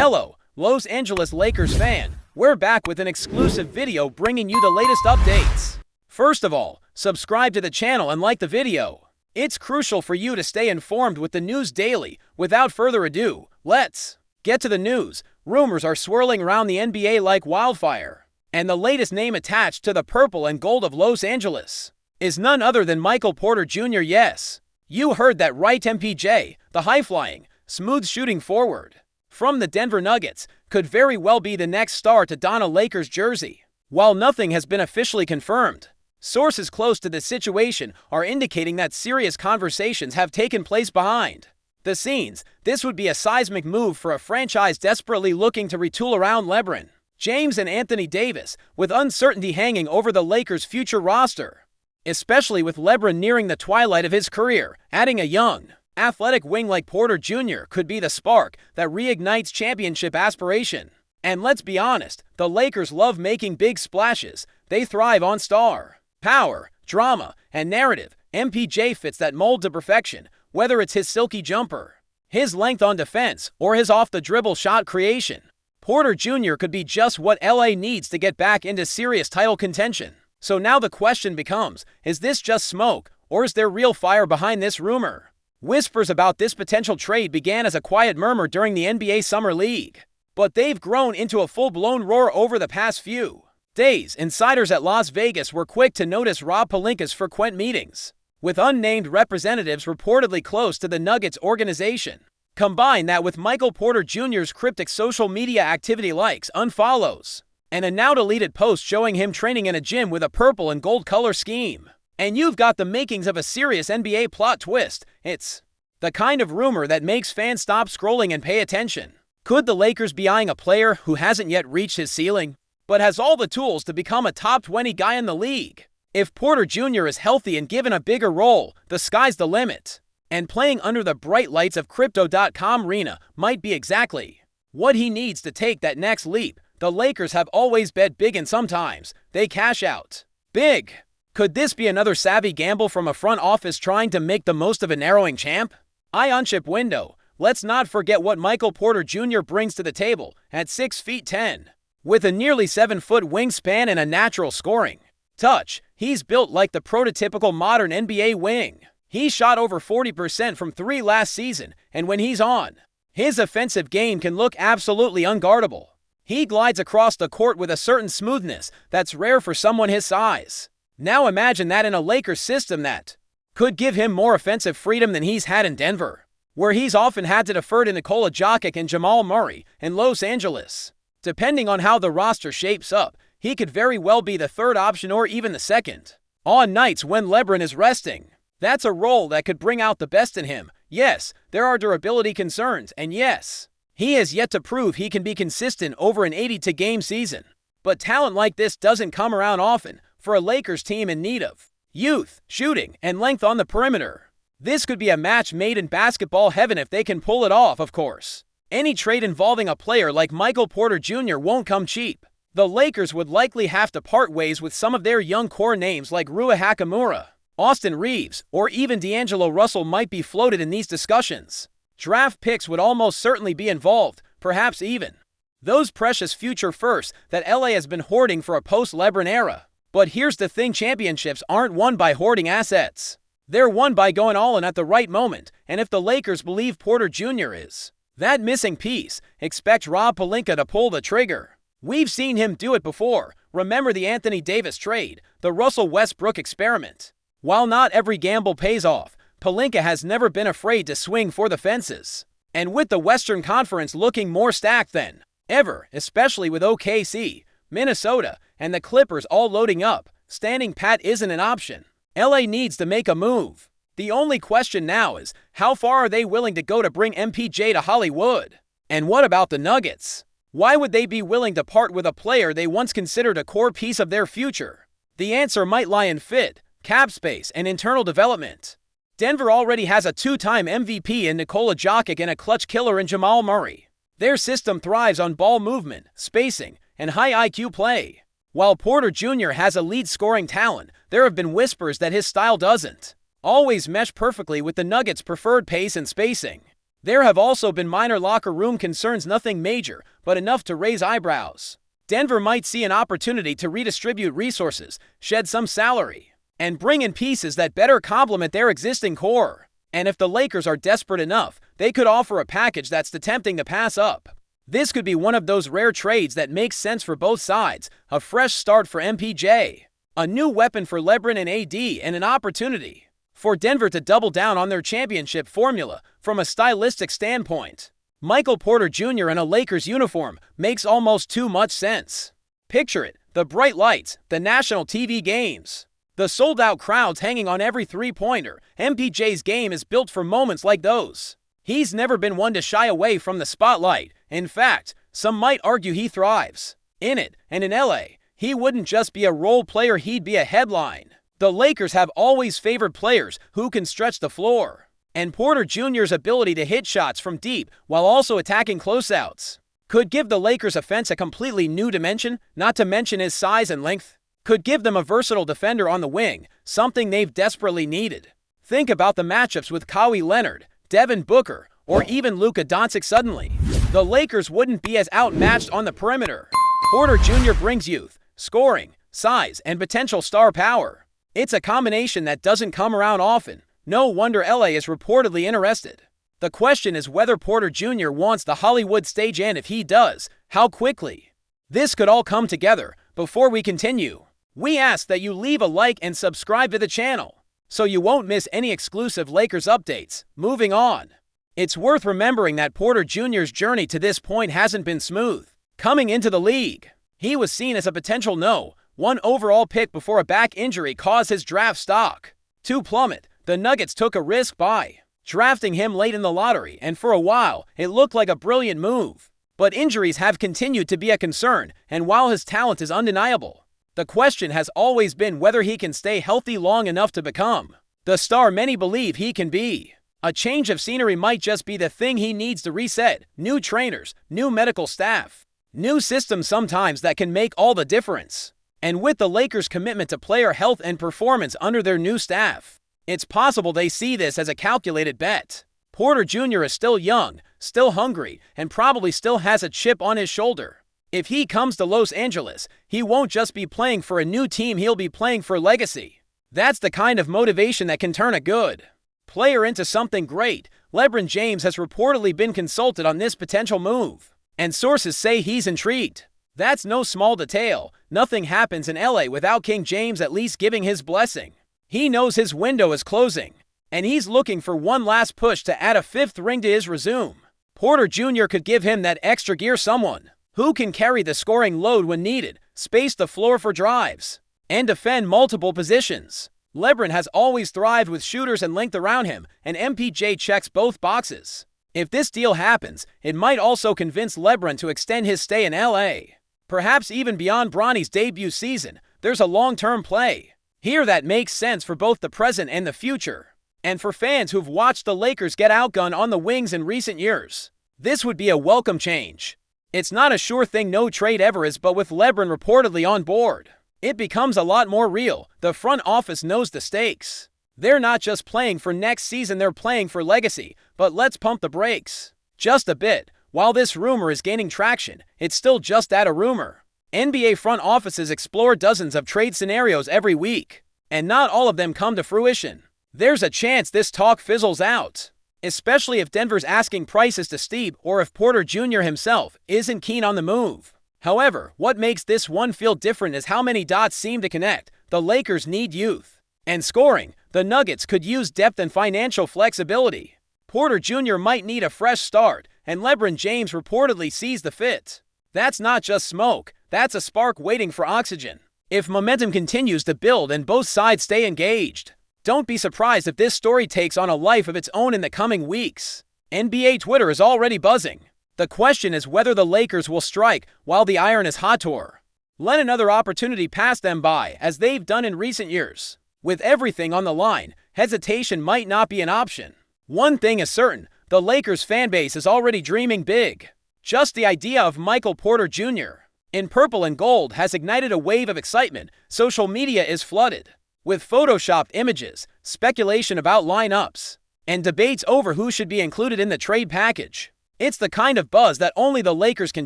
Hello, Los Angeles Lakers fan. We're back with an exclusive video bringing you the latest updates. First of all, subscribe to the channel and like the video. It's crucial for you to stay informed with the news daily. Without further ado, let's get to the news. Rumors are swirling around the NBA like wildfire, and the latest name attached to the purple and gold of Los Angeles is none other than Michael Porter Jr. Yes, you heard that right. MPJ, the high-flying, smooth-shooting forward from the Denver Nuggets, could very well be the next star to don a Lakers jersey. While nothing has been officially confirmed, sources close to the situation are indicating that serious conversations have taken place behind the scenes. This would be a seismic move for a franchise desperately looking to retool around LeBron James and Anthony Davis, with uncertainty hanging over the Lakers' future roster, especially with LeBron nearing the twilight of his career. Adding a young, athletic wing like Porter Jr. could be the spark that reignites championship aspiration. And let's be honest, the Lakers love making big splashes. They thrive on star power, drama, and narrative. MPJ fits that mold to perfection, whether it's his silky jumper, his length on defense, or his off-the-dribble shot creation. Porter Jr. could be just what LA needs to get back into serious title contention. So now the question becomes, is this just smoke, or is there real fire behind this rumor? Whispers about this potential trade began as a quiet murmur during the NBA Summer League, but they've grown into a full-blown roar over the past few days. Insiders at Las Vegas were quick to notice Rob Pelinka's frequent meetings with unnamed representatives reportedly close to the Nuggets organization. Combine that with Michael Porter Jr.'s cryptic social media activity, likes, unfollows, and a now-deleted post showing him training in a gym with a purple and gold color scheme, and you've got the makings of a serious NBA plot twist. It's the kind of rumor that makes fans stop scrolling and pay attention. Could the Lakers be eyeing a player who hasn't yet reached his ceiling, but has all the tools to become a top 20 guy in the league? If Porter Jr. is healthy and given a bigger role, the sky's the limit. And playing under the bright lights of Crypto.com Arena might be exactly what he needs to take that next leap. The Lakers have always bet big, and sometimes they cash out big. Could this be another savvy gamble from a front office trying to make the most of a narrowing champ? On-chip window. Let's not forget what Michael Porter Jr. brings to the table at 6'10". With a nearly 7-foot wingspan and a natural scoring touch, he's built like the prototypical modern NBA wing. He shot over 40% from three last season, and when he's on, his offensive game can look absolutely unguardable. He glides across the court with a certain smoothness that's rare for someone his size. Now imagine that in a Lakers system that could give him more offensive freedom than he's had in Denver, where he's often had to defer to Nikola Jokic and Jamal Murray. In Los Angeles, depending on how the roster shapes up, he could very well be the third option or even the second on nights when LeBron is resting. That's a role that could bring out the best in him. Yes, there are durability concerns, and yes, he has yet to prove he can be consistent over an 82-game season. But talent like this doesn't come around often for a Lakers team in need of youth, shooting, and length on the perimeter. This could be a match made in basketball heaven if they can pull it off, of course. Any trade involving a player like Michael Porter Jr. won't come cheap. The Lakers would likely have to part ways with some of their young core names like Rui Hachimura, Austin Reeves, or even D'Angelo Russell might be floated in these discussions. Draft picks would almost certainly be involved, perhaps even those precious future firsts that LA has been hoarding for a post-LeBron era. But here's the thing, championships aren't won by hoarding assets. They're won by going all in at the right moment, and if the Lakers believe Porter Jr. is that missing piece, expect Rob Pelinka to pull the trigger. We've seen him do it before. Remember the Anthony Davis trade, the Russell Westbrook experiment. While not every gamble pays off, Pelinka has never been afraid to swing for the fences. And with the Western Conference looking more stacked than ever, especially with OKC, Minnesota, and the Clippers all loading up, standing pat isn't an option. LA needs to make a move. The only question now is, how far are they willing to go to bring MPJ to Hollywood? And what about the Nuggets? Why would they be willing to part with a player they once considered a core piece of their future? The answer might lie in fit, cap space, and internal development. Denver already has a two-time MVP in Nikola Jokic and a clutch killer in Jamal Murray. Their system thrives on ball movement, spacing, and high IQ play. While Porter Jr. has elite scoring talent, there have been whispers that his style doesn't always mesh perfectly with the Nuggets' preferred pace and spacing. There have also been minor locker room concerns, nothing major, but enough to raise eyebrows. Denver might see an opportunity to redistribute resources, shed some salary, and bring in pieces that better complement their existing core. And if the Lakers are desperate enough, they could offer a package that's tempting to pass up. This could be one of those rare trades that makes sense for both sides, a fresh start for MPJ, a new weapon for LeBron and AD, and an opportunity for Denver to double down on their championship formula from a stylistic standpoint. Michael Porter Jr. in a Lakers uniform makes almost too much sense. Picture it, the bright lights, the national TV games, the sold-out crowds hanging on every three-pointer. MPJ's game is built for moments like those. He's never been one to shy away from the spotlight. In fact, some might argue he thrives in it, and in LA, he wouldn't just be a role player, he'd be a headline. The Lakers have always favored players who can stretch the floor, and Porter Jr.'s ability to hit shots from deep while also attacking closeouts could give the Lakers' offense a completely new dimension, not to mention his size and length could give them a versatile defender on the wing, something they've desperately needed. Think about the matchups with Kawhi Leonard, Devin Booker, or even Luka Doncic. Suddenly, the Lakers wouldn't be as outmatched on the perimeter. Porter Jr. brings youth, scoring, size, and potential star power. It's a combination that doesn't come around often. No wonder LA is reportedly interested. The question is whether Porter Jr. wants the Hollywood stage, and if he does, how quickly. This could all come together. Before we continue, we ask that you leave a like and subscribe to the channel so you won't miss any exclusive Lakers updates. Moving on. It's worth remembering that Porter Jr.'s journey to this point hasn't been smooth. Coming into the league, he was seen as a potential #1 overall pick before a back injury caused his draft stock to plummet. The Nuggets took a risk by drafting him late in the lottery, and for a while, it looked like a brilliant move. But injuries have continued to be a concern, and while his talent is undeniable, the question has always been whether he can stay healthy long enough to become the star many believe he can be. A change of scenery might just be the thing he needs to reset. New trainers, new medical staff, new systems sometimes that can make all the difference. And with the Lakers' commitment to player health and performance under their new staff, it's possible they see this as a calculated bet. Porter Jr. is still young, still hungry, and probably still has a chip on his shoulder. If he comes to Los Angeles, he won't just be playing for a new team, he'll be playing for legacy. That's the kind of motivation that can turn a good player into something great. LeBron James has reportedly been consulted on this potential move, and sources say he's intrigued. That's no small detail. Nothing happens in LA without King James at least giving his blessing. He knows his window is closing, and he's looking for one last push to add a 5th ring to his resume. Porter Jr. could give him that extra gear, someone who can carry the scoring load when needed, space the floor for drives, and defend multiple positions. LeBron has always thrived with shooters and length around him, and MPJ checks both boxes. If this deal happens, it might also convince LeBron to extend his stay in LA, perhaps even beyond Bronny's debut season. There's a long-term play here that makes sense for both the present and the future. And for fans who've watched the Lakers get outgunned on the wings in recent years, this would be a welcome change. It's not a sure thing, no trade ever is, but with LeBron reportedly on board, it becomes a lot more real. The front office knows the stakes. They're not just playing for next season, they're playing for legacy. But let's pump the brakes just a bit. While this rumor is gaining traction, it's still just that, a rumor. NBA front offices explore dozens of trade scenarios every week, and not all of them come to fruition. There's a chance this talk fizzles out, especially if Denver's asking price is too steep or if Porter Jr. himself isn't keen on the move. However, what makes this one feel different is how many dots seem to connect. The Lakers need youth and scoring. The Nuggets could use depth and financial flexibility. Porter Jr. might need a fresh start, and LeBron James reportedly sees the fit. That's not just smoke, that's a spark waiting for oxygen. If momentum continues to build and both sides stay engaged, don't be surprised if this story takes on a life of its own in the coming weeks. NBA Twitter is already buzzing. The question is whether the Lakers will strike while the iron is hot, or let another opportunity pass them by, as they've done in recent years. With everything on the line, hesitation might not be an option. One thing is certain, the Lakers fanbase is already dreaming big. Just the idea of Michael Porter Jr. in purple and gold has ignited a wave of excitement. Social media is flooded with photoshopped images, speculation about lineups, and debates over who should be included in the trade package. It's the kind of buzz that only the Lakers can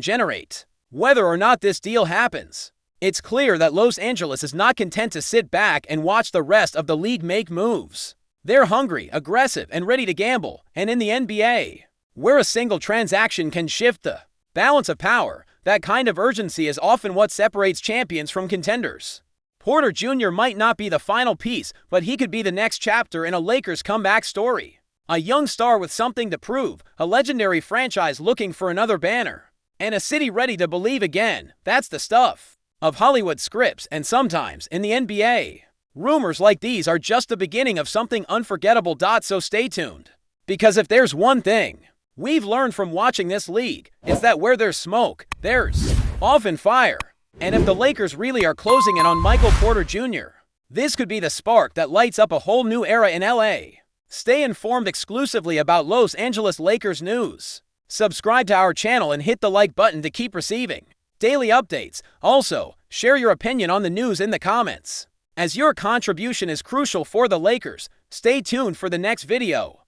generate. Whether or not this deal happens, it's clear that Los Angeles is not content to sit back and watch the rest of the league make moves. They're hungry, aggressive, and ready to gamble, and in the NBA, where a single transaction can shift the balance of power, that kind of urgency is often what separates champions from contenders. Porter Jr. might not be the final piece, but he could be the next chapter in a Lakers comeback story. A young star with something to prove, a legendary franchise looking for another banner, and a city ready to believe again. That's the stuff of Hollywood scripts, and sometimes in the NBA, rumors like these are just the beginning of something unforgettable. So stay tuned, because if there's one thing we've learned from watching this league, it's that where there's smoke, there's often fire. And if the Lakers really are closing in on Michael Porter Jr., this could be the spark that lights up a whole new era in LA. Stay informed exclusively about Los Angeles Lakers news. Subscribe to our channel and hit the like button to keep receiving daily updates. Also, share your opinion on the news in the comments, as your contribution is crucial for the Lakers. Stay tuned for the next video.